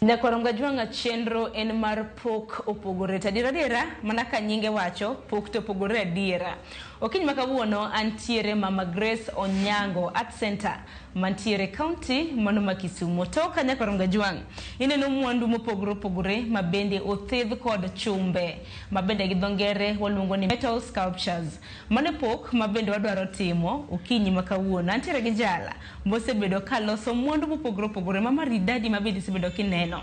Nyakoronga jwanga chenro en mar pok opogore tadiradira mana ka nyinge wacho pok to opogore adiera. Okiny makawuono antiere Mama Grace Onyango Art Center mantiere county mano ma Kisumu. Toka Nyakoronga jwang ineno mwandu mopogore opogore mabende othedh kod chumbe mabende gi dhongere waluongo ni metal sculptures. Mane pok mabende wadwaro timo okinyi makawuono antiere gi jala mosebedo kaloso mwandu mopogore opogore maridadi mabende sebedo kineno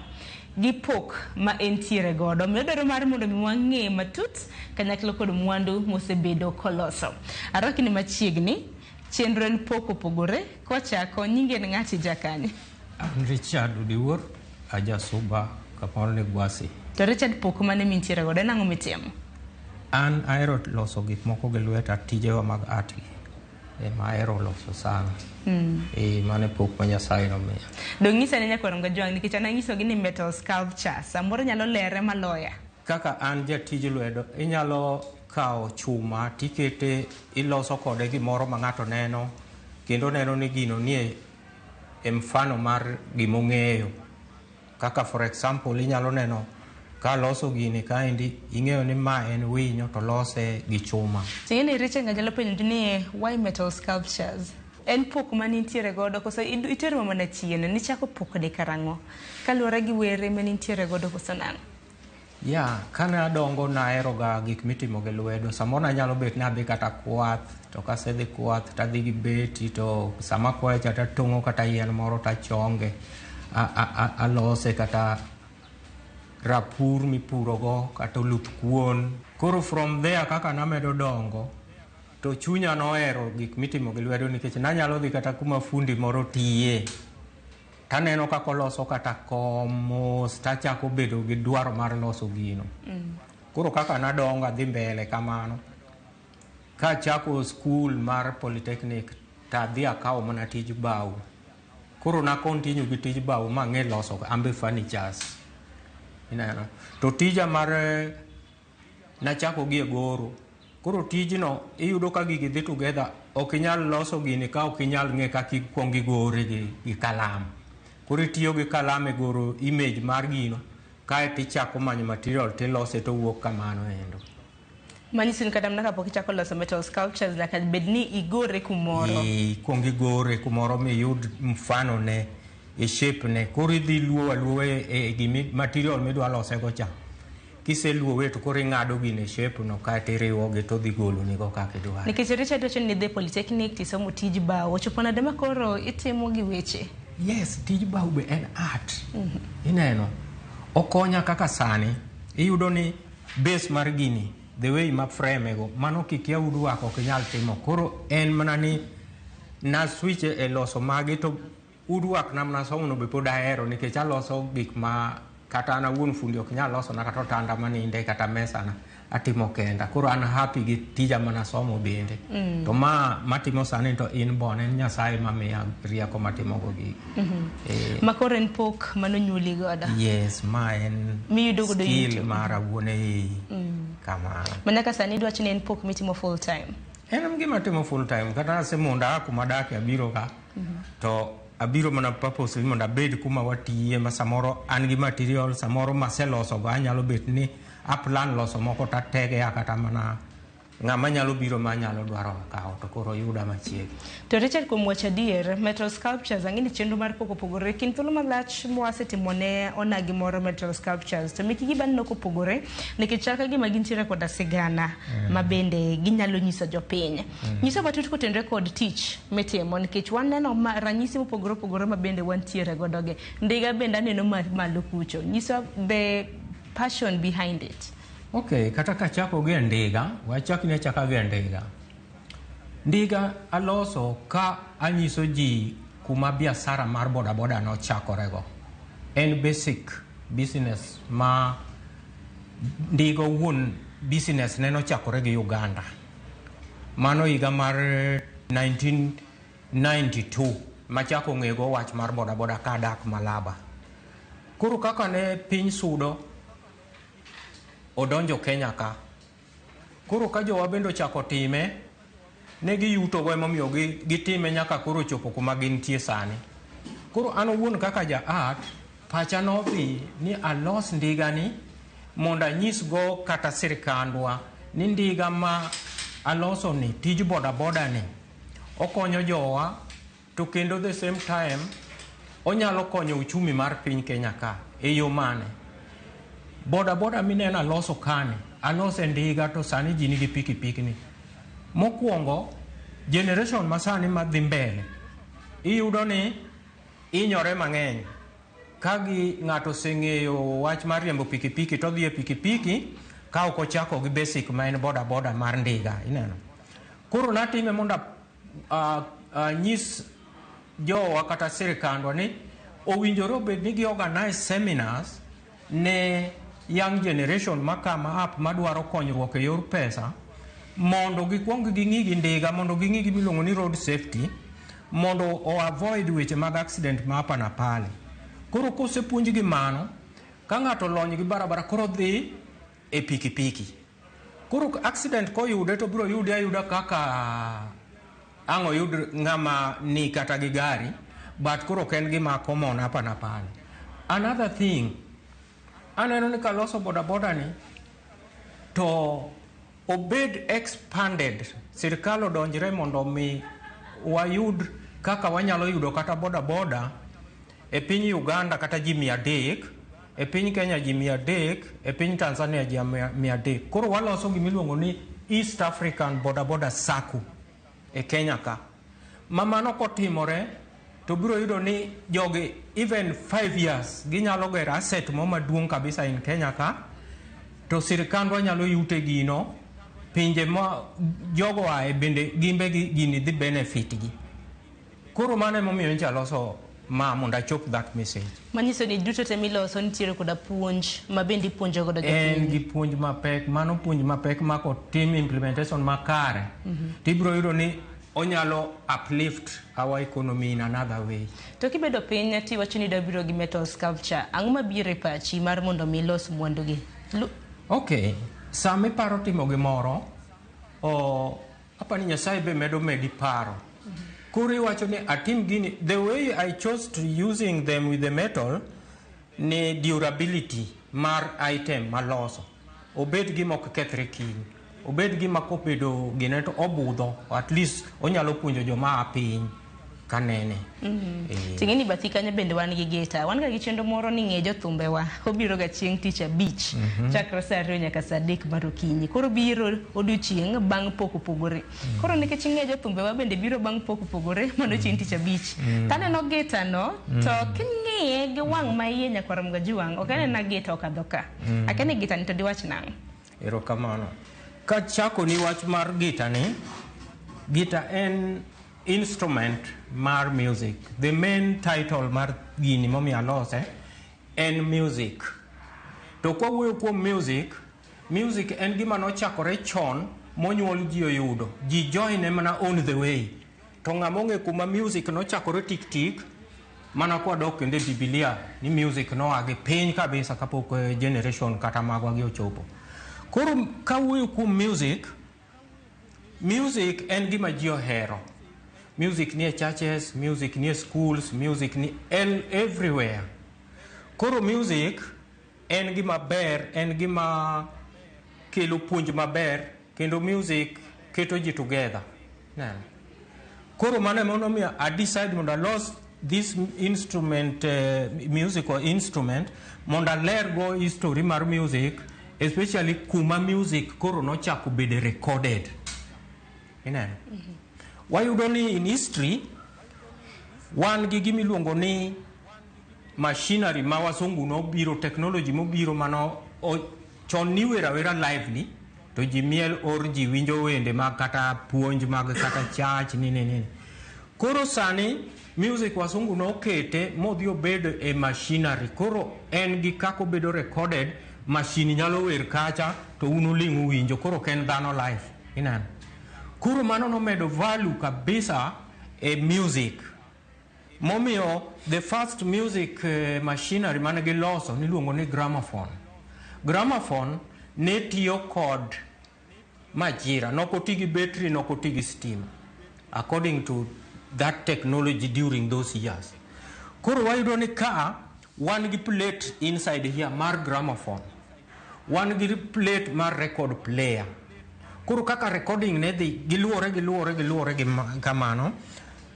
gi pok ma entiere godo medoro mar mondo mi wang'e matut kanyaklo kod mwandu mosebedo koloso. Araki ni machiegni chenro en pok opogore kochako nyinge ng'ati jakanye. Richard Udiwuor ajasuba kapon ne gwasi. To Richard pok mane mintiere godo nang'o mitimo? An ahero loso gik moko gi lweta tijewa mag art. Ma ahero loso sana. Mane pok ma Nyasaye nomiya. Dong nyisa ne Nyakoronga jwang nikech an anyiso gi ni metal sculpture samoro nyalo lere maloya. Kaka an jatij lwedo inyalo kao chuma tikete iloso kode gimoro ma ng'ato neno kendo neno ni gino nie mfano mar gimong'eyo. Kaka for example inyalo neno ka loso gini kaendi ing'eyo ni ma en winyo to lose gi chuma. Ting'eni Richard ngajalo penjo ni why metal sculptures? En pok manitiere godo koso itero mana chien ni chako pok de karango kaluwore gi were manitiere godo koso nang. Kana adongo nahero ga gik mitimo gi lwedo. Samoro anyalo bet ni adhi kata kwath to kasedhi kwath tadhi gi beti to sama kwayo cha tatong'o kata yien moro tachonge alose kata rapur mipurogo kata oluth kuon. Koro from there kaka namedo dongo to chunya nohero gik mitimo gi lwedo nikech nanyalo dhi kata kuma fundi moro tiye taneno kako loso kata kom mos tachako bedo gi dwaro mar loso gino. Koro kaka nadongo adhi mbele kamano kachako skul mar Polytechnic tadhi akawo mana tij bao. Koro na continue gi tij bao mang'e loso ambe furnitures. Ineno to tija mar nachako gi goro. Koro tijno iyudo ka gigi dhi together ok inyal loso gini ka ok inyal ng'e kaka ikuongo igore gi kalam. Koro itiyo gi kalam e goro image mar gino kae tichako manyo material tilose to wuok kamano endo. Manyiso ni kata mna kapok ichako loso metal sculptures nyaka bed ni igore kumoro. Ikuongo igore kumoro miyud mfano ne e shape ne. Koro idhi luwo e gimi material midwa lose go cha. Kiseluowe to koro ing'ado gine shape no kae tiriwo gi to dhi golo nigo kaka idwaro. Nikech Richard wacho ni dhi Polytechnic tisomo tij bao ochopo nade ma koro itimo gi weche? Yes, tij bao be en art. Ineno okonya kaka sani iyudo ni base mar gini the way ma frame go mano kikia udwako ok nyal timo. Koro en mana ni na switch e loso magi to udwak namna somo no be pod ahero nikech aloso gik ma kata ana wuon fundi ok nyal loso na kata tanda maninde kata mesa na atimo kenda. Koro an happy gi tija mana somo bende. To matimo sani to in bon en Nyasaye mamiya rieko matimo go gi. Ma koro en pok manonyuli godo. Yes, ma en skill mara wuone kama. Manaka sani dwach ni en pok mitimo full time. En gima timo full time kata se monda kuma dake abiro ka. To abiro mana purpose mondo abed kuma watiye ma samoro an gi material samoro maseloso go anyalo bet ni aplan loso moko tatege kata mana ng'ama nyalo biro ma nyalo dwaro kawo to koro yuda machiegi. To Richard kuom wacho adier metal sculptures ang'e ni chenro mar pok opogore kin thuolo malach mwasetimo ne onagi moro metal sculptures to miki giban nok opogore nikech chaka gima gintiere koda sigana ma bende ginyalo nyiso jopiny. Nyiso batut kotenre kod tich mitimo nikech waneno ranyisi mopogore opogore ma bende wantiere godo ge. Ndiga bende aneno malo kucho. Nyiso the passion behind it. Okay, kata kachako gi ndiga, wachakni achaka gi ndiga. Ndiga aloso ka anyiso ji kuma biashara mar boda boda no chakorego. En basic business ma ndiga wuon business neno chakore gi Uganda. Mano higa mar 1992 machako ng'ego wach mar boda boda ka dak Malaba. Koro kaka ne piny sudo odonjo Kenya ka. Koro ka jowa bendo chako time ne giyuto go emomiyo gitime nyaka koro chopo kuma gintie sani. Koro an owuon kaka ja art pacha nodhi ni alos ndiga ni mondo anyisgo kata sirikandwa ni ndiga ma aloso ni tij bodaboda ni okonyo jowa, to kendo the same time onyalo konyo uchumi mar piny Kenya ka. E yo mane? Bodaboda mineno aloso kane, alose ndiga to sani ji nigi pikipiki ni. Mokwongo, generation masani madhi mbele, iyudo ni inyore mang'eny. Kagi ng'ato seng'eyo wach mar riembo pikipiki to dhi e pikipiki ka ok ochako gi basic ma en bodaboda mar ndiga, ineno. Koro natime mondo nyis jowa kata sirikandwa ni owinjore obed ni gi organize seminars ne young generation makama up madwaro konyruok e yor pesa, mondo gikwong ging'i gi ndiga, mondo ging'i gi miluongo ni road safety, mondo o avoid weche mag accident ma hapa na pale. Koro kosepuonj gi mano, ka ng'ato lony gi barabara koro dhi e pikipiki. Koro accident koyude to biro yude ayuda kaka ang'o yud ng'ama ni kata gi gari, but koro ken gima common hapa na pale. Another thing, aneno ni kaloso bodaboda ni to obed expanded, sirikal odonjre mondo mi wayud kaka wanyalo yudo kata bodaboda e piny Uganda kata ji 300, e piny Kenya ji 300, e piny Tanzania ji 300. Koro waloso gimiluongo ni East African Bodaboda Sacco e Kenya ka. Mamano kotimore to biro yudo ni jogi even 5 years ginyalo gero asset mo maduong' kabisa in Kenya ka, to sirikandwa nyalo yute gino, pinje ma jogo ae bende gimbe gini dhi benefit gi. Koro mano emomiyo ncha loso ma mondo achop that message. Manyiso ni duto te miloso nitiere koda puonj ma bende ipuonjo godo jopiny. En gi puonj mapek, mano puonj mapek ma kotim implementation makare, tibiro yudo ni onyalo uplift our economy in another way. To kibedo piny tiwacho ni dabiro gi metal sculpture, ang'o mabiro e pachi mar mondo milos mwandu gi? Okay, sama iparo timo gimoro, apa ni Nyasaye be medo medi paro. Kuri wacho ni atim gini, the way I chose to using them with the metal ni durability mar item maloso. Obed gima ok kethre kiny, obed gima kobedo gine to obudho, at least onyalo puonjo joma apiny kanene. Tingeni bathi kanyo bende wan gi gita, wan ga gi chenro moro ni ng'e jothumbe wa, obiro ga chieng' tich abich, chakre saa 2 nyaka saa 3 mar okinyi. Koro biro odiochieng' bang' pok opogore. Koro nikech ng'e jothumbe wa bende biro bang' pok opogore mondo chieng' tich abich. Taneno gita no, to king'iye gi wang' ma iye nyakwarom ga juwang', ok anena gita okadho ka. Akene gita ni to diwach nang'o? Erokamano. Ka chako ni wach mar gita ni, gita en instrument mar music. The main title mar gini momi alose en music. To kwa wuoyo kuom music, music en gima nochakore chon monyuol ji oyudo. Ji join mana on the way. To ng'among'e kuma music nochakore tik tik, mana kwa dok kende Biblia ni music noage piny kabisa kapok generation kata magwa gi ochopo. Koro ka wuoyo kuom music, music en gima ji ohero. Music near churches, music near schools, music near everywhere. Koro music en gima ber, en gima kelo puonj maber, kendo music keto ji together. Koro mano emomiyo I decide mondo alos this instrument, musical instrument, mondo aler go history mar music, especially kuma music koro nochako bede recorded. Ineno? Wayudo ni in history, wan gi gimiluongo ni machinery ma wasungu nobiro, technology mobiro mano chon ni wera lively, to ji miel or ji winjo wende mag kata puonj mag kata church nini. Koro sani music wasungu nokete modhi obedo e machinery. Koro en gi kako bedo recorded, machine nyalo wer kacha to uno lingu winjo, koro ken dhano live. Inano? Kuro mano no medo value kabisa e music. Momio, the first music machinery mane giloso niluongo ni gramophone. Gramophone ne tiyo kod majira, nokotigi battery, nokotigi steam, according to that technology during those years. Kuro wayudo ni ka wan gi plate inside here mar gramophone, wan gi plate mar record player. Koro kaka recording ne dhi giluore gi kamano,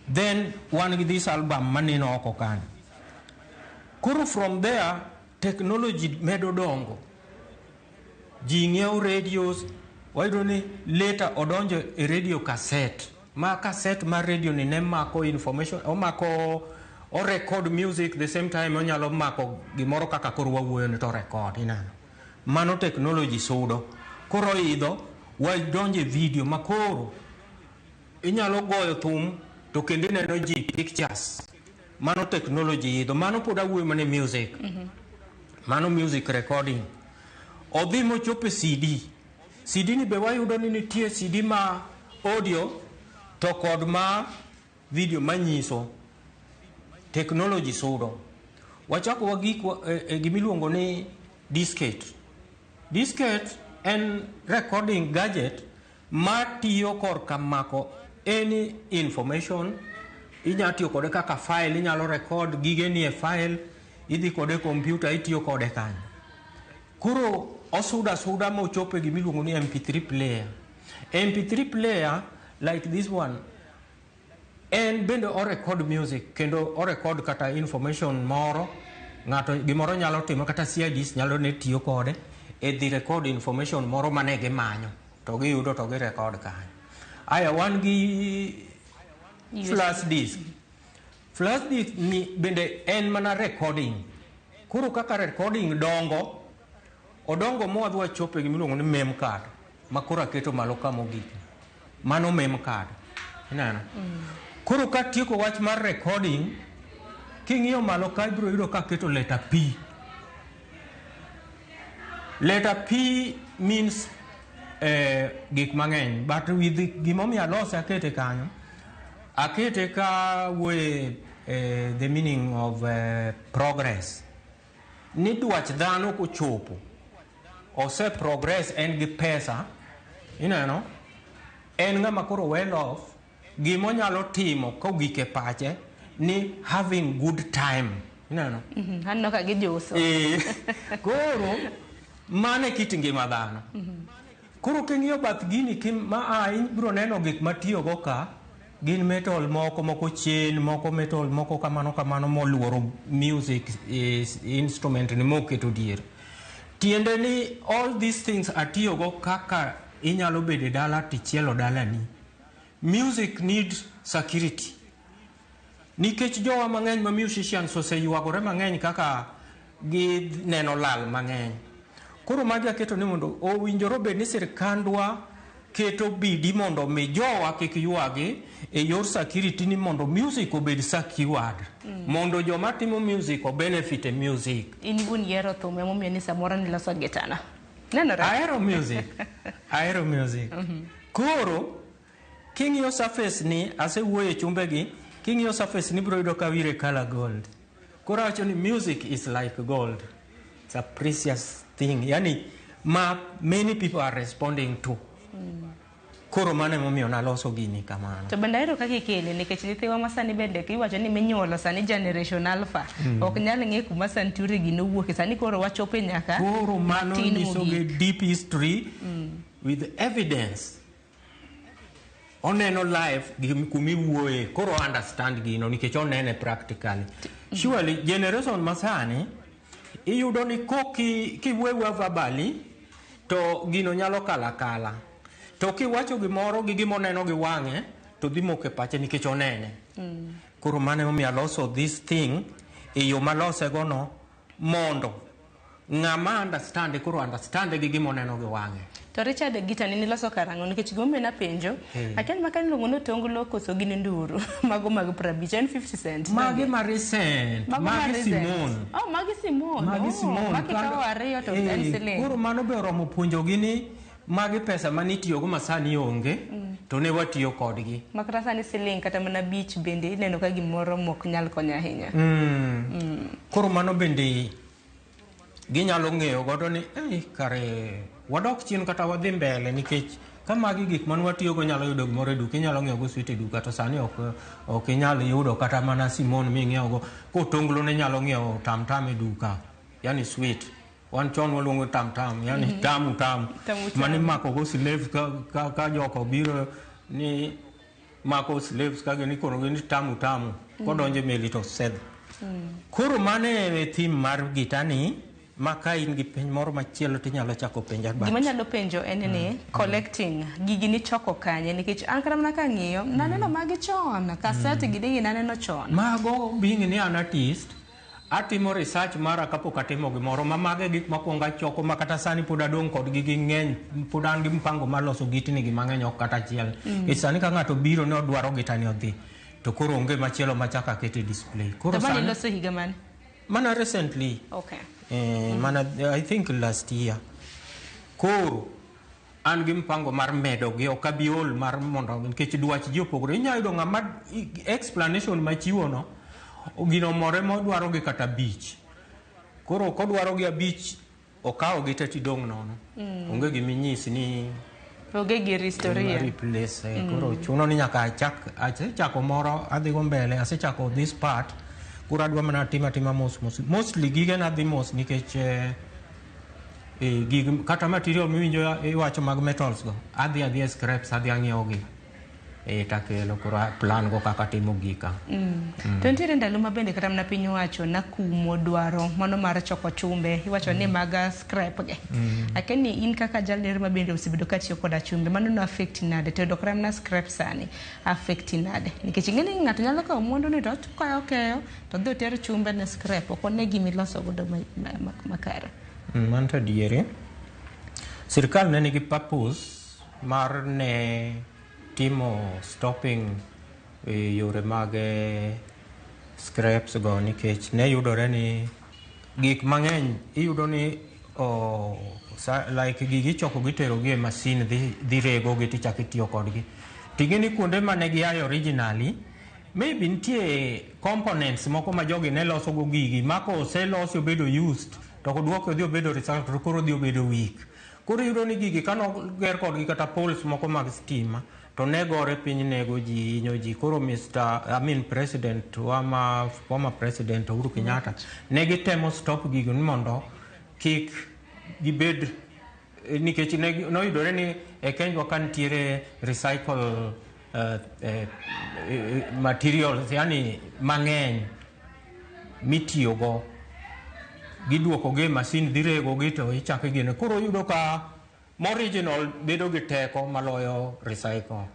then wan gi this album maneno oko kan. Koro from there technology medo dongo, ji ng'iewo radios, wayudo ni later odonjo e radio cassette, ma cassette mar radio ni ne mako information, o record music the same time onyalo mako gimoro kaka koro wawuoyo ni to record inano. Mano technology sudo. Koro idho wadonje video makoro inyalo goyo thum to kendo neno ji pictures. Mano technology idho, mano pod awuoyo mane music. Mano music recording. Odhi mochope CD. CD ni be wayudo ni nitie CD ma audio to kod ma video manyiso. Technology sudo. Wachako wagik gimiluongo ni diskette. Diskette en recording gadget ma tiyo korka mako any information. Inya tiyo kode kaka file, inyalo record gige ni e file, idhi kode computer, itiyo kode kanyo. Kuro osuda mo chope gimiluongo ni MP3 player. MP3 player like this one, en bende o record music, kendo o record kata information moro, ngato gimoro nyalo timo kata CDs nyalo ne tiyo kode e dhi record information moro mane gimanyo, to giyudo to gi record kanyo. Aya wan gi flash disk. Flash disk ni bende en mana recording. Kuro kaka recording dongo, odongo mo adwa chope gimiluongo ni mem card, ma koro aketo malo kamogik. Mano mem card. Inano. Koro ka tieko wach mar recording, king'iyo malo ka ibiro yudo ka keto letter P. Letter P means gik mang'eny, but with gimomiyo alose akete kanyo, akete ka the meaning of progress. Ni dwach dhano kochopo, ose progress en gi pesa, ineno, en ng'ama koro well off, gimo nyalo timo kogike pache ni having good time, ineno. Hanno ka gijuso. Koro mane kit ngima dhano. Koro king'iyo bath gini ma ibiro neno gik matiyo go ka, gin metal moko chain, moko metal, moko kamano moluoro music instrument ni moketo dier. Tiende ni all these things atiyo go kaka inyalo bede dala tichielo dala ni. Music needs security. Nikech jowa mang'eny ma musicians oseyuagore mang'eny kaka gi neno lal mang'eny. Koro magi aketo ni mondo owinjore bed ni sirkandwa keto bidi mondo mi jowa kik yuagi e yor security ni mondo music obed secured. Mondo joma timo music o benefit music. In gun yero thum emomiyo ni samoro ni loso gitana. Nenore. Aero music. Koro king'iyo surface ni asewuoyo e chumbegi, king'iyo surface ni biro yudo ka wire color gold. Koro awacho ni music is like gold. It's a precious thing. Yani many people are responding to. Koro mane momiyo naloso gini kamano. To bende ero kaka ikele nikech nyithiwa masani bende kiwacho ni minyuolo sani generation alpha. Ok nyal ng'e kuma Santuri gi nowuoke, sani koro wachope nyaka. Koro mano nyisoge deep history with evidence. Oneno live kumi wuoye, koro understand gino nikech onene practically. Surely generation masani iyudo ni kiwewe verbally to gino nyalo kala. To kiwacho gimoro gi gimoneno gi wang'e to dhi moke pache nikech onene. Koro mane momiyo aloso this thing e yo malose gono mondo ng'ama understand koro understand gi gimoneno gi wang'e. To Richard gita ni loso karang'o nikech gome na penjo. Akel makani longo no tonglo koso gini nduru. Mago mag 50 en 50 cent. Magi ma recent. Magi Simone. Oh, Magi Simone. Magi kawo ariyo to en siling. Koro mano be oromo puonjo gini magi pesa manitiyo go masani onge to ne watiyo kodgi. Makata sani siling kata mana beach bende ineno ka gimoro mok nyal konya ahinya. Koro mano bende ginyalo ng'eyo godo ni kare wadok chien kata wadhi mbele nikech kama gik man watiyo go nyalo yudo gimoro e duka, inyalo ng'iewo go sweet e duka, to sani ok inyal yudo kata mana simon ming'iewo go. Kotonglo ne nyalo ng'iewo tam e duka, yani sweet. Wan chon waluongo tam, yani tamu. Mani mako go slaves ka joko biro ni mako slaves ka gini kono gini tamu. Kodonje meli to seth. Koro mane theme mar gitani, maka in gi penj moro machielo tinyalo chako penja bat. Gima nyalo penjo en ni collecting gigi ni choko kanye nikech an kata mana ka ng'iyo naneno magi chon cassette gidi naneno chon. Mago being ni an artist atimo research mara kapok atimo gimoro mage gik makwongo achoko makata sani pod adong kod gigi ng'eny, pod an gi mpango mar loso gitni gi mang'eny ok kata achiel. Sani ka ng'ato biro ne odwaro gitani odhi to koro onge machielo machaka akete display. Koro sani loso higa mane? Mana recently. Okay. Mana I think last year. Koro an gi mpango mar medo gi ok abi ol mar mondo nikech dwach ji opogore. Inyalo yudo ng'ama explanation machiwo no gino more modwaro gi kata bich. Koro kodwaro gi abich okawo gi te tidong' nono. Onge giminyisi ni oge gi restoria replace. Koro chuno ni nyaka achako moro adhi go mbele, asechako this part. Kuro adwa mana tima mostly gige na dhi mos nikech gig kata material miwinjo iwacho mag metals go adhi scraps adhi ang'iewo gi takelo kuro plan go kaka timo gika. To nitiere ndalo ma bende kata mana piny wacho na kumo dwaro mano mar choko chumbe iwacho ni maga scrap ge. Lakini in kaka jalner ma bende osebedo ka tiyo koda chumbe mano no affect nade to dok ramna scrap sani affect nade nikech ng'eni ng'ato nyalo kawo mwandu ni to keyo to dhi ter chumbe ne scrap ok one gimi loso godo makare. Manto diere sirkal ne nigi purpose mar ne timo stopping yore mag scraps go nikech ne yudore ni gik mang'eny iyudo ni like gigi choko gitero gi e masin dhi rego gi tichako itiyo kodgi. Ting'eni kuonde mane giayo originally maybe nitie components moko ma jogi ne loso go gigi mako oselosi obedo used to kodwoke odhi obedo recycled to koro odhi obedo weak. Koro iyudo ni gigi kano ger kodgi kata poles moko mag stima to ne gore piny nego ji inyo ji. Koro President former President Uhuru Kenyatta ne gitemo stop gigo ni mondo kik gibed nikech noyudore ni e Kenya ka nitiere recycle materials yani mang'eny mitiyogo giduoko ge masin dhirego gi to ichako gine. Koro yudo ka original bedo gi teko maloyo recycle.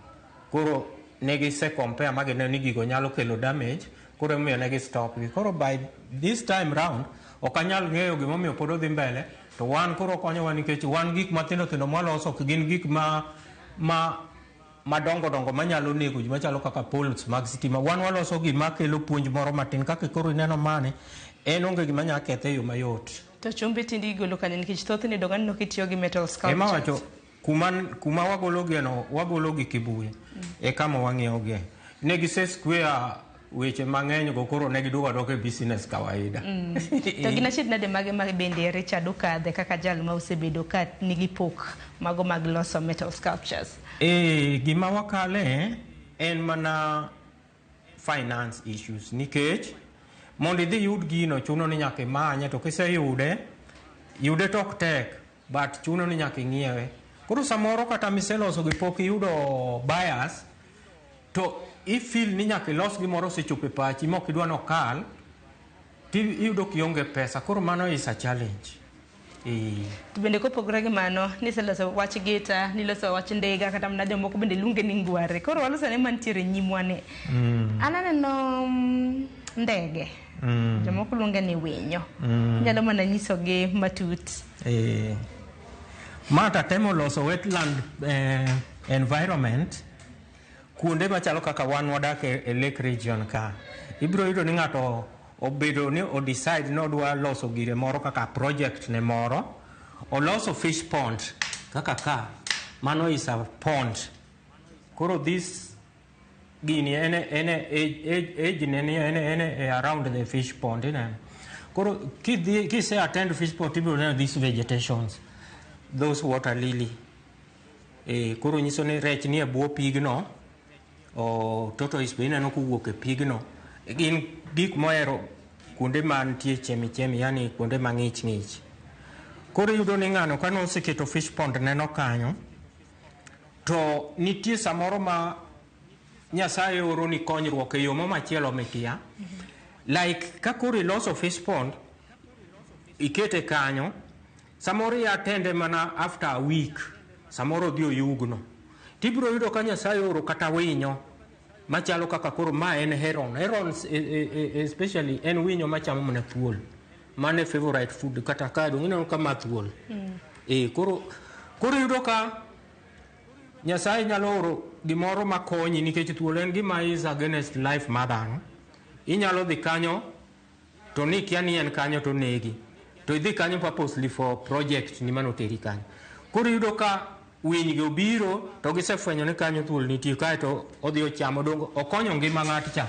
Koro negi se compare magine ni gigo nyalo kelo damage. Koro miyo negi stop gi. Koro by this time round okanyal ng'eyo gimomiyo pod odhi mbele to wan koro konyowa nikech wan gik matindo mwaloso ok gin gik madongo manyalo nego ji machalo kaka poles mag stima. Wan waloso gima kelo puonj moro matin kaka koro ineno mane en onge gima nyalo kethe e yo mayot. To chumbe tindi igolo kanye nikech thothne dong'ani no kitiyo gi metal sculptures. Ema wacho kuma wagolo geno wagolo gi Kibuye e kama wang'iewo ge. Ne gise square weche mang'eny go koro ne giduogo dok e business kawaida. To gina shit nade mage mag bende Richard okadhe kaka jal ma osebedo ka nigi pok mago mag loso metal sculptures. Gima wakale en mana finance issues nikech mondo idhi yud gino chuno ni nyaka imanye to kiseyude tok tek but chuno ni nyaka ing'iewe. Koro samoro kata miseloso gi pok iyudo buyers to ifeel ni nyaka ilos gimoro sechopo e pachi mok idwa nokal tiyudo kionge pesa. Koro mano is a challenge. To bende kopogore gi mano niseloso wach gita niloso wach ndega kata mna jomoko bende luonge ni ngware. Koro waloso ne mantiere nyimwane. Ananeno ndege. Jomoko luonge ni winyo. Nyalo mana nyisogi matut. Mata temo loso wetland environment kuonde machalo kaka wan wadak e Lake Region ka. Ibiro yudo ni ng'ato obedo ni o decide no dwa loso gire moro kaka project ne moro. Oloso fish pond kaka ka. Mano is a pond. Koro this gini age nene around the fish pond. Koro kise attend fish pond ibiro neno these vegetations. Those water lily. koro nyiso ni rech ni e bwo pigno, tortoise be ineno kowuok e pigno. Gin gik mohero kuonde mantie chemi, yani kuonde mang'ich ng'ich. Koro yudo ni ng'ano kano oseketo fish pond neno kanyo, to nitie samoro ma Nyasaye oro ni konyruok e yo machielo mikia. Like ka koro iloso fish pond, ikete kanyo, samoro iatende mana after a week, samoro dhi oyugno. Tibiro yudo ka Nyasaye oro kata winyo machalo kaka koro ma en heron. Heron especially en winyo machamo mana thuol. Mane favorite food kata kado ng'ino kama thuol. Koro yudo ka Nyasaye nyalo oro gimoro makonyi nikech thuol en gima is against life mar dhano. Inyalo dhi kanyo to ni kia ni en kanyo to negi. To idhi kanyo purposely for project ni mano teri kanyo. Koro yudo ka winy go biro to gisefwenyo ni kanyo thuol nitie kae to odhi ochamo dongo okonyo ngima ng'at cha.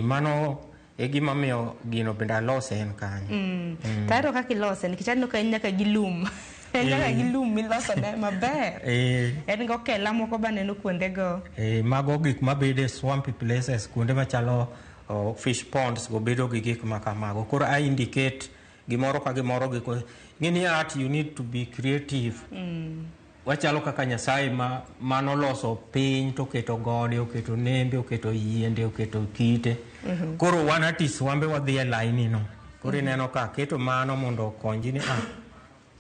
Mano e gima miyo gino bende alose en kanyo. Taro kaka ilose nikech aneno ka en nyaka gi lum. En nyaka gi lum miloso ne maber. En go kela moko ba neno kuonde go. Mago gik mabede swampy places kuonde machalo fish ponds go bedo gi gik makamago. Koro I indicate gimoro ka gimoro giko. Ng'ini art you need to be creative. Wachalo kaka Nyasaye manoloso piny to keto gode, oketo nembe, oketo yiende, oketo kite. Koro wan artists wambe wadhi e line no. Koro ineno ka keto mano mondo okonji ni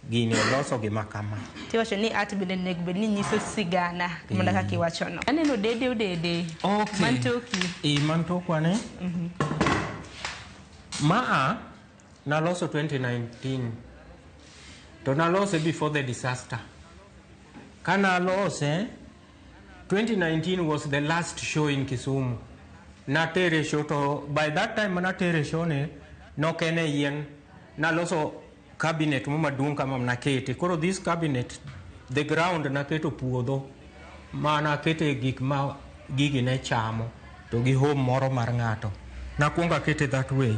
gini loso gima kama. Tiwacho ni art bende nego bed ni nyiso sigana mondo kaka iwacho no. Aneno dede. Okay. Mantoki. Mantokwa ne. Naloso 2019. To nalose before the disaster. Kana lose 2019 was the last show in Kisumu. Natere show to by that time natere show ne nokene yen naloso cabinet mo maduong' kama nakete. Koro this cabinet the ground naketo puodho mana kete gik ma gigi ne chamo to gi home moro mar ng'ato. Nakuonga kete that way.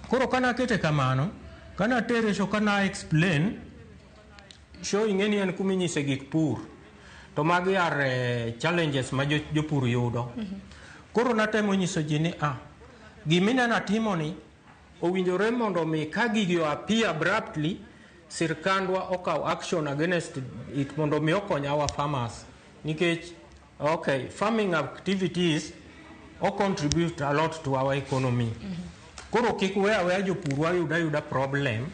Koro kana kete kamano, kana tere show kana explain show ing'eni en kuminyise gik pur. To magi are challenges ma jopur yudo. Koro natemo nyiso ji ni gimina natimo ni owinjore mondo mi ka gigi appear abruptly sirkandwa okaw action against it mondo mi okony our farmers. Nikech farming activities contribute a lot to our economy. Koro kik weya jopur yuda problem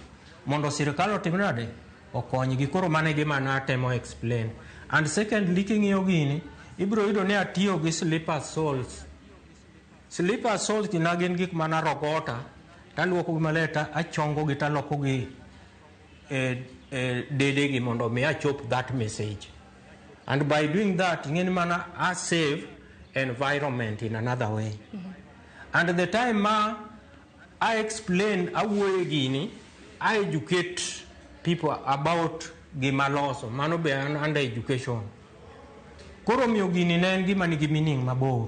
mondo sirkal otim nade okony gi. Koro mane gima natemo explain. And secondly, king'iyo gini ibiro yudo ni atiyo gi slipper soles. Slipper soles gina gin gik mana rogota taluoko gi maleta achongo gi taloko gi dede gi mondo mi achop that message. And by doing that ing'eni mana I save environment in another way. And the time I explain awuoyo gini, I educate people about gimaloso. Mano be under education. Koro miyo gini ne en gima nigi meaning mabor.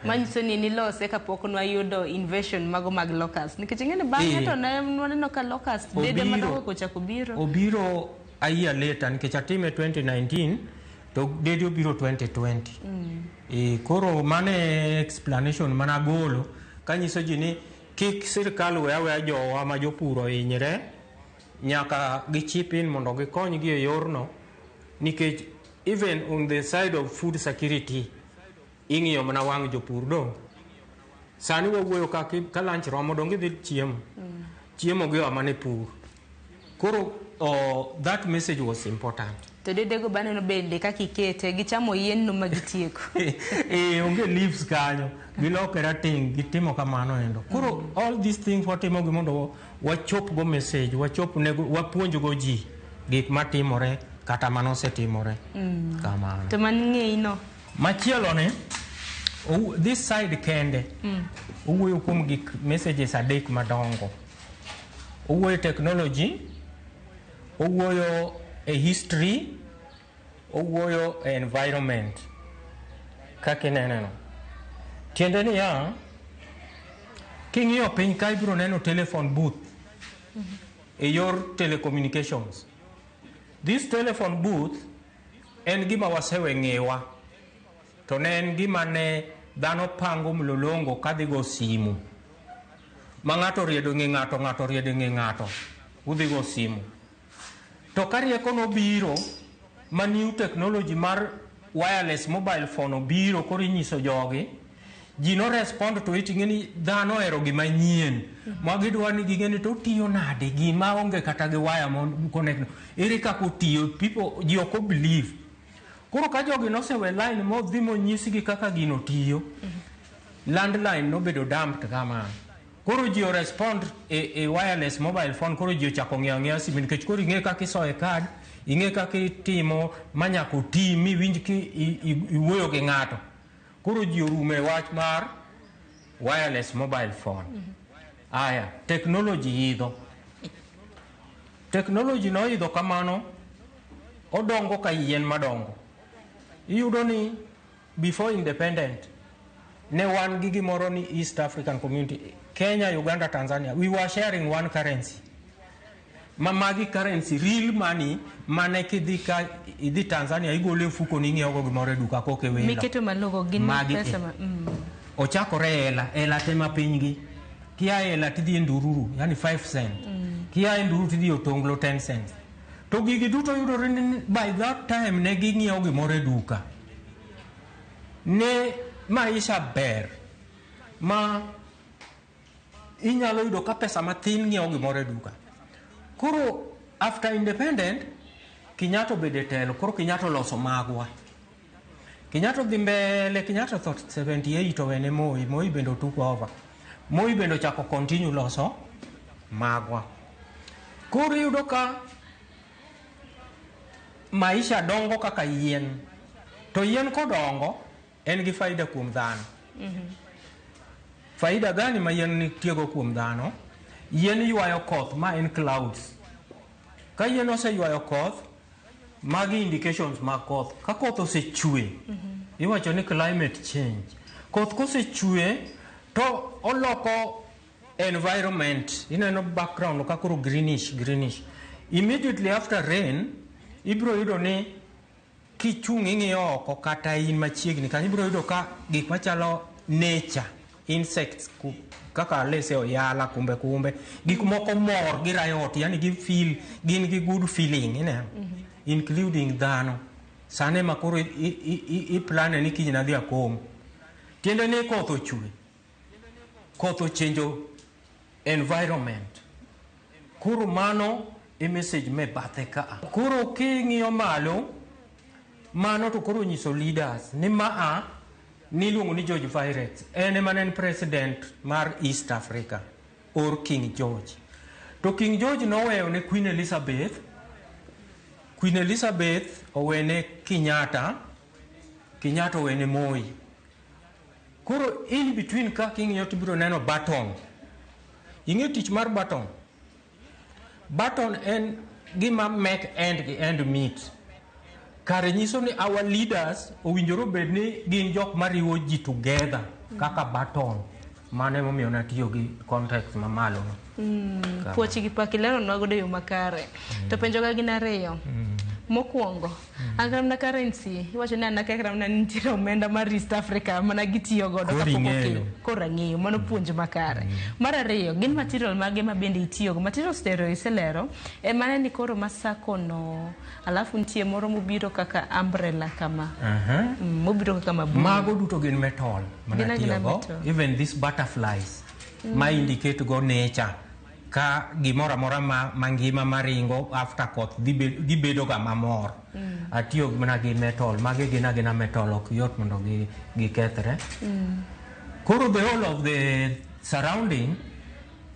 Manyiso ni nilose kapok nwayudo invasion mago mag locust. Nikech ing'eni bang'e to ne waneno ka locust dede madongo kochako biro. Obiro a year later nikech atime 2019 to dede obiro 2020. Koro mane explanation mana golo kanyiso ji ni kik sirkal weya jowa ma jopuro hinyre nyaka gichip in mondo gikony gi e yorno. Nikech even on the side of food security ing'iyo mana wang' jopur do. Sani wawuoyo ka lunch romo dongi dhi chiemo gi mane pur. Koro that message was important. To dedego baneno bende kaka ikete gichamo yien no magitieko. Onge leaves kanyo gilokera ting gitimo kamano endo. Koro all these things watimo gi mondo wachop go message, wapuonj go ji gik matimore kata manosetimore. Kamano. To mang'eyi no. Machielo ne this side kende owuoyo kuom gik messages adek madongo. Owuoyo technology, owuoyo history, owuoyo environment. Kaka ineno. Tiende ni king'iyo piny ka ibiro neno telephone booth e yor telecommunications. This telephone booth en gima wasewe ng'ewa, to ne en gima ne dhano pango mlolongo kadhi go simu. Ma ng'ato riedo ng'e ng'ato, ng'ato riedo ng'e ng'ato, udhi go simu. To ka rieko nobiro, ma new technology mar wireless mobile phone obiro, koro inyiso jogi, ji no respond to it, ng'eni dhano ero gima nyien. Ma gidwa ni ging'eni to tiyo nade, gima onge kata gi wire mon connect. Ere kako tiyo, people, ji oko believe. Koro ka jogi nosewe line mo dhi monyisgi kaka gino tiyo, landline nobedo dumped kama. Koro ji o respond e wireless mobile phone, koro ji ochako ng'eyo simu, nikech koro ing'e kaka isoye card, ing'e kaka itimo manyako ti miwinj ki iwuoyo gi ng'ato. Koro ji orume wach mar wireless mobile phone. Aya, technology idho. Technology no idho kamano, odongo ka yien madongo. Iyudo ni before independent, ne wan gi gimoro ni East African Community, Kenya, Uganda, Tanzania, we were sharing one currency. Magi currency, real money, mane idhi Tanzania, igole mfuko ni ng'iewo gimoro e duka koke welo. Miketo malogo gin pesa ma. Ochakore ela tema pinygi. Kia ela tidhi ndururu, yani 5 cents. Kia ndururu tidhi otonglo 10 cents. To gigi duto yudore ni by that time ne ging'iewo gimoro e duka. Ne maisha ber. Ma inyalo yudo ka pesa mathin ng'iewo gimoro e duka. Koro after independent, Kenyatta bede telo, koro Kenyatta loso magwa. Kenyatta dhi mbele, Kenyatta thought 78 owene Moi bendo took over. Moi bendo chako continue loso magwa. Koro yudo ka maisha dongo kaka yien. To yien kodongo, en gi faida kuom dhano. Faida gani ma yien nitiego kuom dhano? Yien ywayo koth, ma en clouds. Ka yien oseywayo koth, magi indications ma koth. Ka koth osechwe, iwacho ni climate change. Koth kosechwe, to oloko environment, ineno background ka koro greenish. Immediately after rain, ibro yudo ni kichung' ing'iyo oko kata in machiegni kanyo ibro yudo ka gik machalo nature, insects kaka lese oyala kumbe gik moko mor gi riot, yani gin gi good feeling including dhano. Sane makoro i plan ni kiny na dhi akom, tiende ni koth ochwe, koth ochenjo environment. Koro mano e message me bathe ka. Koro king'iyo malo, mano to koro nyiso leaders ni niluongo ni George Virets, en emanen president mar East Africa, or King George. To King George noweyo ne Queen Elizabeth owene Kenyatta owene Moi. Koro in between ka king'iyo tibiro neno Baton. Ing'e tich mar Baton? Baton en gima make end meet. Kare nyiso ni our leaders owinjoro bed ni gin jok mariwo ji together kaka Baton. Mane momiyo natiyo gi context mamalo no. Puochi gi pakilero nwagodo yo makare. To penjo ga gin ariyo. Mokwongo, angamna currency, iwacho ni anakakramna nitira omenda mar East Africa mana gitiyo godo kapoko kora ng'eyo, mano puonj makare. Mar ariyo, gin material mage ma bende itiyo go, material stereo iselero, mane ni koro masako no, alafu nitie moro mobiro kaka umbrella kama. Mobiro kaka mabu. Mago duto gin metal, mana tiyo go, even these butterflies, ma indicate go nature. Ka gimora mora mangima maringo after koth gibedo ga mamor. Atiyo mana gi metal, mage gina metal ok yot mondo gi kethre. Koro the whole of the surrounding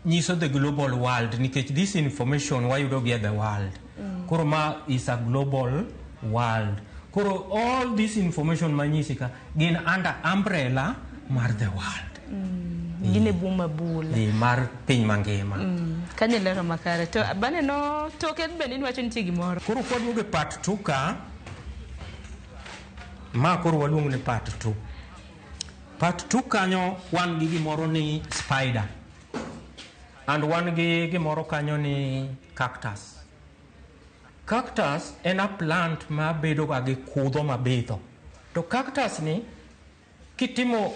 nyiso the global world, nikech this information wayudo gi the world. Koro ma is a global world. Koro all this information manyisi ka gin under umbrella mar the world. Gine buma bula. Di mar piny mangima. Kanye lero makare. To bane no token bende inwacho nitie gimoro. Koro kwaduogo e part 2 ka. Ma koro waluongo ni part 2. Part 2 kanyo wan gi gimoro ni spider. And wan gi gimoro kanyo ni cactus. cactus en a plant ma bedo ga gi kudho mabitho. To cactus ni kitimo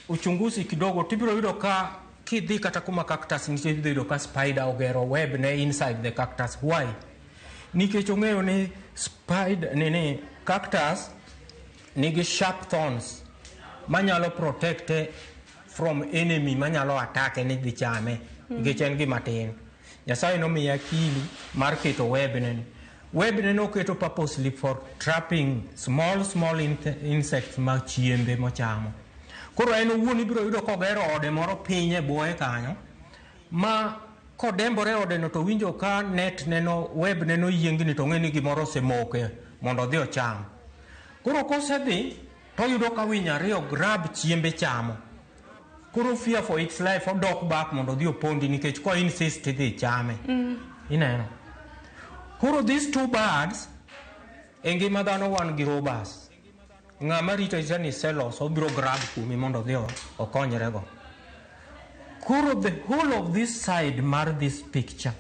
uchunguzi kidogo tibiro yudo ka kidhi kata kuma cactus nitie ibiro yudo ka spider ogero web ne inside the cactus. Why? Nikech ong'eyo ni spider nini cactus nigi sharp thorns manyalo protect from enemy manyalo attack ni dhi chame nikech en gima tin. Nyasaye nomiye akili mar keto web ne noketo purposely for trapping small insects ma chiembe mochamo. Koro en owuon ibiro yudo kogero ode moro piny e buoye kanyo ma kodembore ode no to winjo ka net neno web neno yiengni to ng'eni gimoro osemoke mondo odhi ocham. Koro kosedhi to yudo ka winy ariyo grab chiembe chamo. Koro fear for its life odok back mondo odhi opondi nikech ko insist idhi chame. Ineno. Koro these two birds e ngima dhano wan gi robbers. Ng'ama rito ni selos obiro grab kumi mondo odhi okonyre go. Koro the whole of this side mar this picture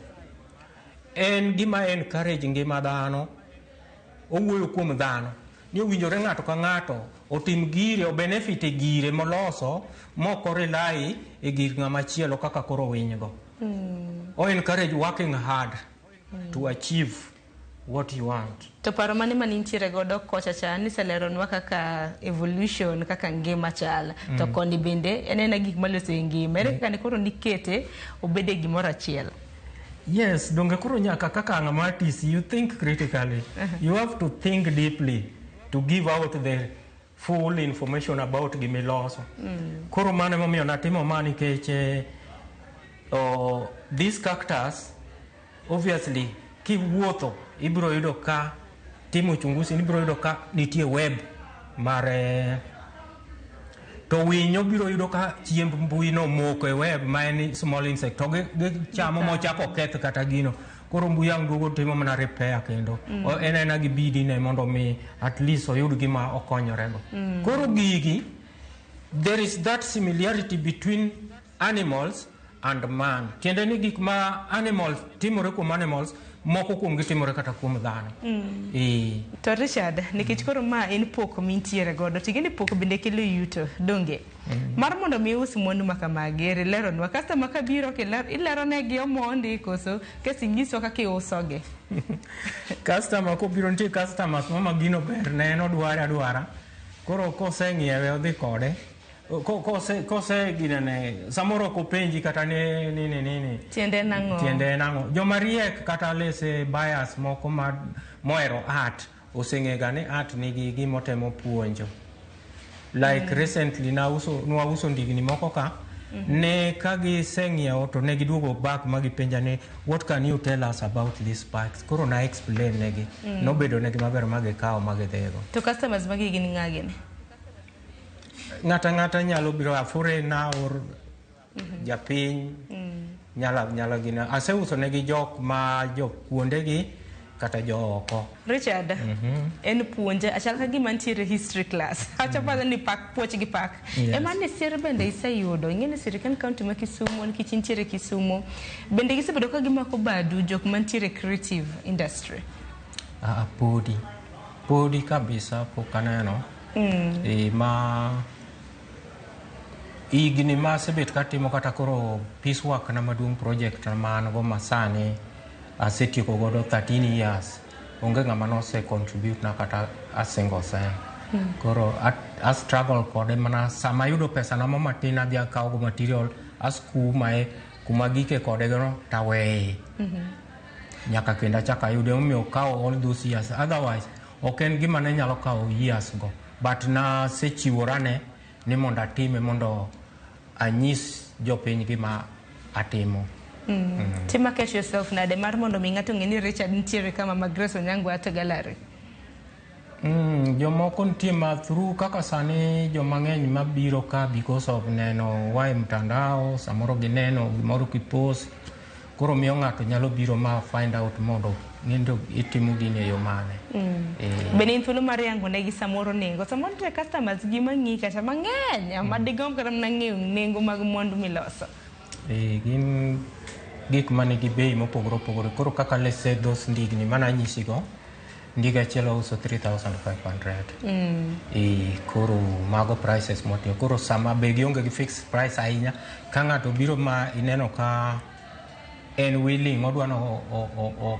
en gima encourage ngima dhano, owuoyo kuom dhano ni owinjore ng'ato ka ng'ato otim gire o benefit e gire moloso moko rely e gir ng'ama chielo kaka koro winygo. O encourage working hard to achieve what you want. To paro mane manintiere godo kocha cha ni seleronwa kaka evolution kaka ngima chal to koni bende enena gik maloso ngima ere kaka ne koro nikete obede gimoro achiel. Yes, donge koro nyaka kaka ng'ama tisi you think critically. You have to think deeply to give out the full information about gimiloso. Koro mane momiyo natimo mani keche this cactus obviously kiwuotho ibiro yudo ka timo uchunguzi ibiro yudo ka nitie web mare to winyo biro yudo ka chiemb mbui no moko e web ma en small insect to chamo mochako keth kata gino. Koro mbuyang duogo timo mana repair kendo enena gi bidi ne mondo mi at least oyud gima okonyorego. Koro gigi there is that similarity between animals and man. Tiende ni gik ma animals timore kuom animals moko kuom gitimore kata kuom dhano. To Richard, nikech koro ma en poko mintiere godo tigeni poko bende kelo yuto donge. Mar mondo mi us mwandu makamagi lero nwa customer kabiro ilero negi omondi koso kesi nyiso kaka iusoge. Customer ko biro nitie customers mama gino ber ne en odwara koro koseng'iewe odhi kode kose ginene samoro ko penji kata nini tiende nango joma riek kata lese bias moko moero art oseng'ega ni art nigi gimotemo puonjo. Like recently nwauso ndigni moko ka ne kagi seng'iewo to ne giduogo back magipenja ni what can you tell us about these spikes. Koro na explain negi nobedo negi maber magikawo magidhigo. To customers magi gin ng'agini? Ng'ata nyalo biro afure na or japiny nyalo gina aseuso negi jok ma jok kuondegi kata joko. Richard, en puonja achal ka gima ntiere history class. Acha pada ni pak puoch gi pak. Ema ne sir bende iseyudo ngene sirikal county ma Kisumu nikech ntiere Kisumu. Bende gisebedo ka gima ko badu jok mantiere creative industry. Podi kabisa pokaneno. Ma igni ma sebet katimo kata koro peace work na maduong project man go masani asetieko godo 13 years onge ng'ama nose contribute na kata a single cent. Koro a struggle kode mana sama yudo pesa na mama tina dia kawo material as kuma gike kode gono tawe nyaka kenda chaka yude umio kawo all those years, otherwise oken gima ne nyalo kawo years go but na sechiworane ni mondo atime mondo anyis jopiny gima atimo. To market yourself nade mar mondo mi ng'ato ng'eni Richard ntiere kama Grace Onyango at gallery. Jomoko nitie ma through kaka sani jomang'eny mabiro ka because of neno wae mtandao samoro gineno gimoro kipost koro miyo ng'ato nyalo biro ma find out mondo ng'endo itimo gini e yo mane. Bende in thuolo mar yango negi samoro nengo samoro te customers gi mang'i kata mang'eny madigom kata mna ng'eyo nengo mag mwandu miloso. Gin gik manigi bei mopogore opogore. Koro kaka let's say those ndigni mana nyisigo, ndiga achiel uso 3,500. Koro mago prices motiyo. Koro sama be gionge gi fixed price ahinya, ka ng'ato biro ma ineno ka en willing odwano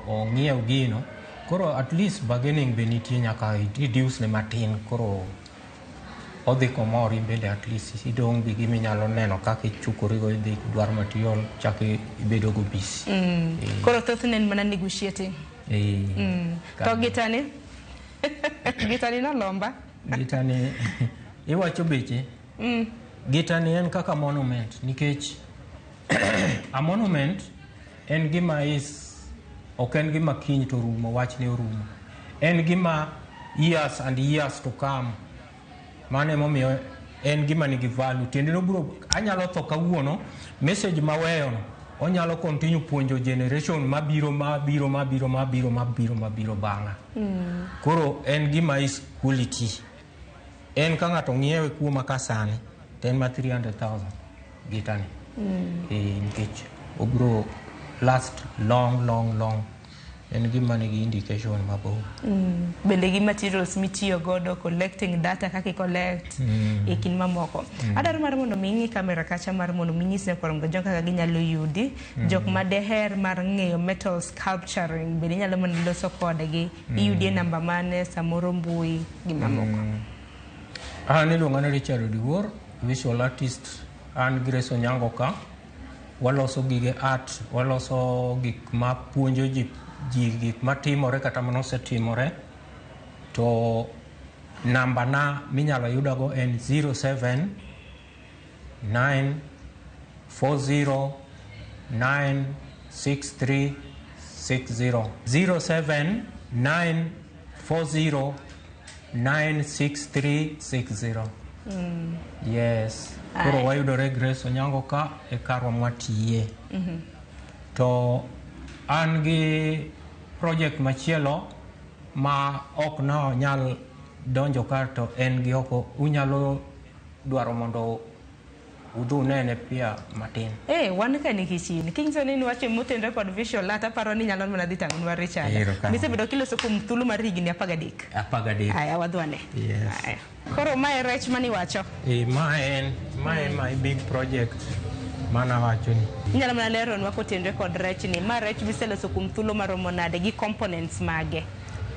ong'iew gino, koro at least bargaining be nitie, nyaka reduce ne matin, koro odhi komori bende at least idong' gi giminyalo neno kaka ichukorigo, idhi dwaro material chak ibedo go busy. Koro thothne en mana negotiating. To gitani gitani nolomba gitani iwacho beche. Gitani en kaka monument, nikech a monument en gima ok en gima kiny to rumo, wachne orumo. En gima years and years to come. Mane momiyo en gima nigi value. Tiende no bro, anyalo tho kawuono, message maweyo no onyalo continue puonjo generation mabiro bang'a. Koro en gima is quality. En ka ng'ato ng'iewe kuoma kasani, ten ma 300,000 gitani. Nikech obro last long. En gima nigi indication mabor. Bende gi materials mitiyo godo, collecting data kaki collect ikin mamoko. Adaro mar mondo mingi kamera kacha mar mondo minyisne korom jok kaka ginyalo yudi, jok madeher mar ng'eyo metal sculpturing bende nyalo mondo loso kodegi, iyudie namba mane, samoro mbui gi mamoko. An iluonga ni Richard Odiwuor, visual artist. An Grace Onyango ka. Waloso gige art, waloso gik ma puonjo ji gik matimore kata manosetimore. To namba na minyalo yudago en 07 940 96360. 07 940 96360. Yes. Koro wayudore Grace Onyango ka e karwa mwatiye. To an gi project machielo ma ok na nyal donjo kar to en gi oko, unyalo dwaro mondo udhu nene pia matin. Wan ka nikichini Kingston ni wache mutende kod visual art, aparo ni nyalo mana dhi tang'nwa Richard. Mise bedo kiloso kuom thuolo mar higni 13. Aya wadhwane. Yes. Koro mae rech mani wacho. My big project mana wacho ni. Nyalo mana leronwa kotende kod rech ni. Ma rech biseloso kuom thuolo maromo nade gi components mage.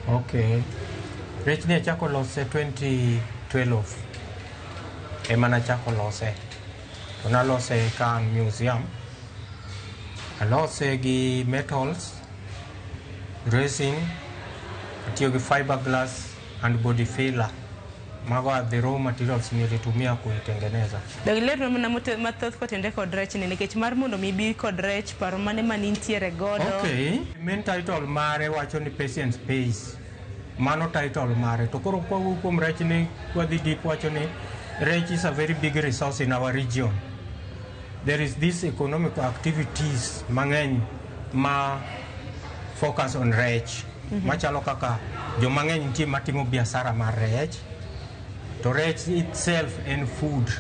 Okay. Rech ni achako lose 2012. Mana achako lose. To nalose kan museum. Alose gi metals, resin, atiyo gi fiberglass and body filler. Mago are the raw materials nilitumia kuitengeneza. Dagilero na mathoth kotende kod rech ni nikech mar mondo mibi kod rech paro mane manintiere godo. Okay. Main title mare wacho ni Patient Space. Mano title mare. To koro kwa kuom rech ni kwa dhi deep wacho ni rech is a very big resource in our region. There is these economic activities mang'eny ma focus on rech. Machalo kaka jo mang'eny nitie matimo biashara mar rech. To rech itself and food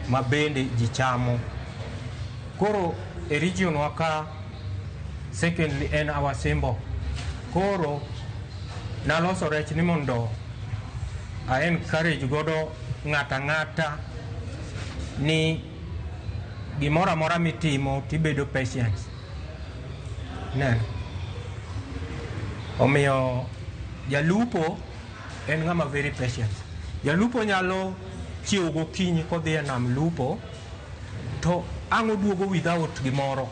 ma bende ji chamo. Koro a region waka, secondly en our symbol. Koro naloso rech ni mondo I encourage godo ng'ata ni gimoro amora mitimo tibedo patient. Neno. Omiyo jalupo en ng'ama very patient. Jalupo nyalo chiewo gokinyi kodhi e nam lupo to ang' oduogo without gimoro.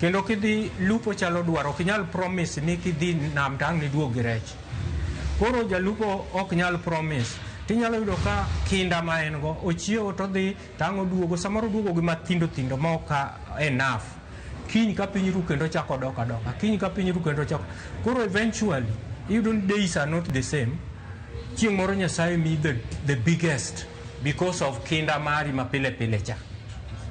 Kendo kidhi lupo chalo dwaro, ok nyal promise ni kidhi nam tang' niduog gi rech. Koro jalupo ok nyal promise. Tinyalo yudo ka kinda ma en go ochiewo to dhi tang' oduogo, samoro oduogo gi mathindo ma ok enough. Kiny ka piny ru kendo chako doka. Kiny ka piny ru kendo chako. Koro eventually, even days are not the same. Chieng' moro Nyasaye mi the biggest because of kinda mari ma pile cha.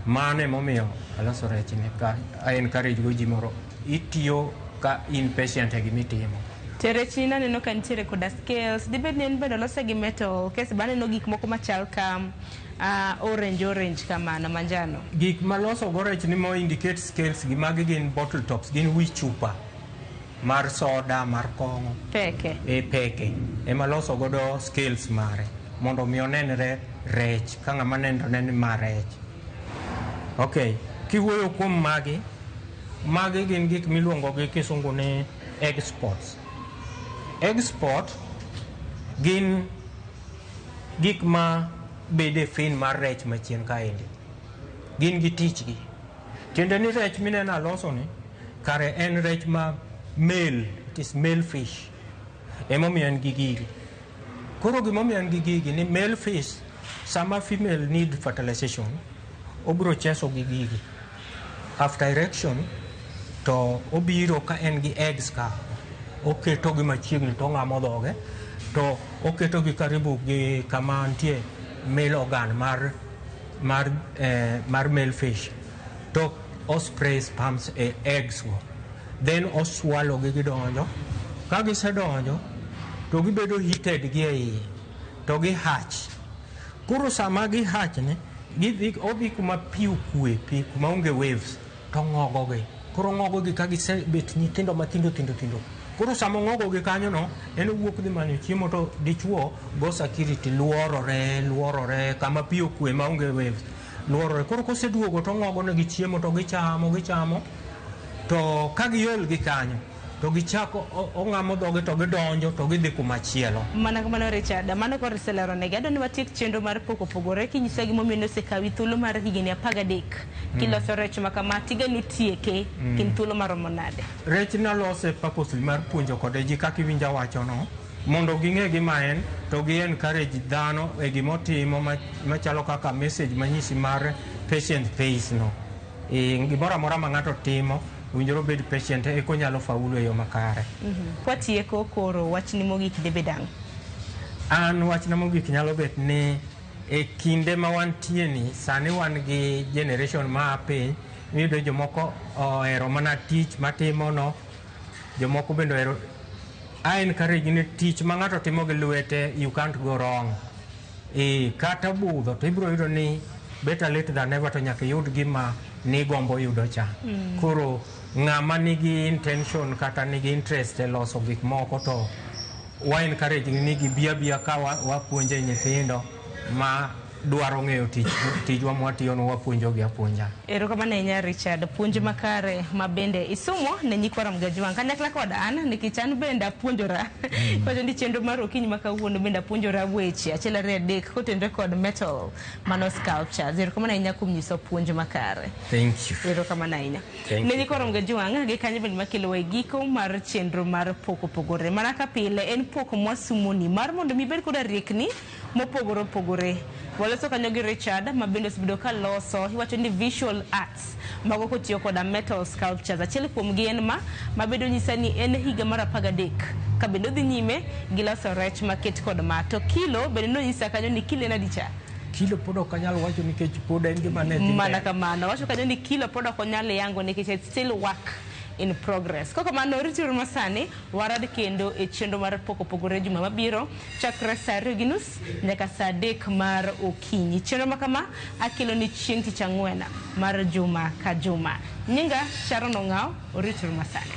Mane momiyo aloso rech ni ka I encourage go ji moro itiyo ka in patient e gimitimo. Terechni naneno ka nitiere koda scales, dibed ni en bende olose gi metal, kese ba neno gik moko machal ka orange kamano, manjano. Gik maloso go rechni mo indicate scales gi magi gin bottle tops, gin wi chupa mar soda, mar kong'o. Peke. Peke. Ema loso godo scales mare, mondo mi onenre rech, ka ng'ama nenre ni ma rech. Okay, kiwuoyo kuom magi gin gik miluongo gi kisungu ni egg spots. Egg spot gin gik ma bede fin mar rech machien kaendi. Gin gi tich gi. Tiende ni rech minena loso ni, kare en rech ma male, it is male fish. Emomiyo en gi gigi. Koro gimomiyo en gi gigi ni male fish, sama female need fertilization, obro cheso gi gigi. After erection, to obiro ka en gi eggs ka, oketo gi machiegni to ng'amo dhoge, to oketo gi karibu gi kama nitie male organ mar male fish, to osprey sperms e eggs go, then oswallow gi gidonjo. Ka gisedonjo to gibedo heated gi eiye, to gi hatch. Koro sama gi hatch ni, odhi kuma pi okue, pi kuma onge waves, to ng'ogo gi. Koro ng'ogo gi ka gisebet nyithindo matindo. Koro sama ng'ogo gi kanyo no, en wuok dhi manyo chiemo, to dichuo go security luorore kama pi okue ma onge waves, luorore. Koro koseduogo to ng'ogo ne gi chiemo, to gichamo, to ka giol gi kanyo, to gichako ong'amo dhoge, to gidonjo, to gidhi kuma chielo. Mana kamano Richard, mano koro iselero negi. Adwa ni watiek chenro mar pogore kinyisa gimomiyo nosekawi thuolo mar higni 13 kiloso rech ma kama, tiga nutieke kin thuolo maromo nade? Rech nalose purposely mar puonjo kode ji kaka iwinja wacho no, mondo ging'e gima en, to gi encourage dhano e gimotimo machalo kaka message manyisi mar patient pays no. Gimoro amora ma ng'ato timo, winjoro bed patient e konyalo faulu e yo makare. Kwatieko koro wachni mogik debe dang'? An wachna mogik nyalo bet ni e kinde ma wantie ni, sani wan gi generation ma piny, iyudo jomoko ohero mana tich matimo no, jomoko bende ohero encourage ni tich ma ng'ato timo gi lwete, you can't go wrong. Kata budho to ibiro yudo ni better late than never, to nyaka yud gima ni gombo yudo cha. Koro ng'ama nigi intention kata nigi interest e loso gik moko, to wa encourage ni gibiya ka wapuonje nyithindo ma dwaro ng'eyo tijwa mwatiyo no, wapuonjo gi apuonja. Erokamano ahinya Richard, puonj makare ma bende isumo ne nyikwara Mgajwang'. Kanyakla koda an nikech an bende apuonjora. Wacho ni chenro mar okinyi ma kawuono bende apuonjora weche achiel ariyo adek kotenore kod metal mano sculptures. Erokamano ahinya kuom nyiso puonj makare. Thank you. Erokamano ahinya. Ne nyikwara Mgajwang' gi kanyo bende makelo e giko mar chenro mar pogore. Mana ka pile en poko mwasumoni mar mondo mi bed koda riekni mopogore. Waloso kanyo gi Richard ma bende osebedo ka loso, iwacho ni visual arts mago kotiyo koda metal sculptures. Achiel kuom gi en ma bedo nyisa ni en higa mar 13 ka bende odhi nyime gi loso rech maket kod ma. To kilo bende nonyisa kanyo ni kilo en adicha? Kilo pod ok anyal wacho nikech pod en gima ne dhi. Mana kamano, wacho kanyo ni kilo pod ok onyal yango nikech it's still work in progress. Koko mano rituru masani warad kendo e chenro mar pogore juma mabiro chakre saa 2:30 nyaka saa 3 mar okinyi. Chenro makama akelo ni chieng' tich ang'wen mar juma ka juma. Nyinga Sharon Ong'ao, rituru masani.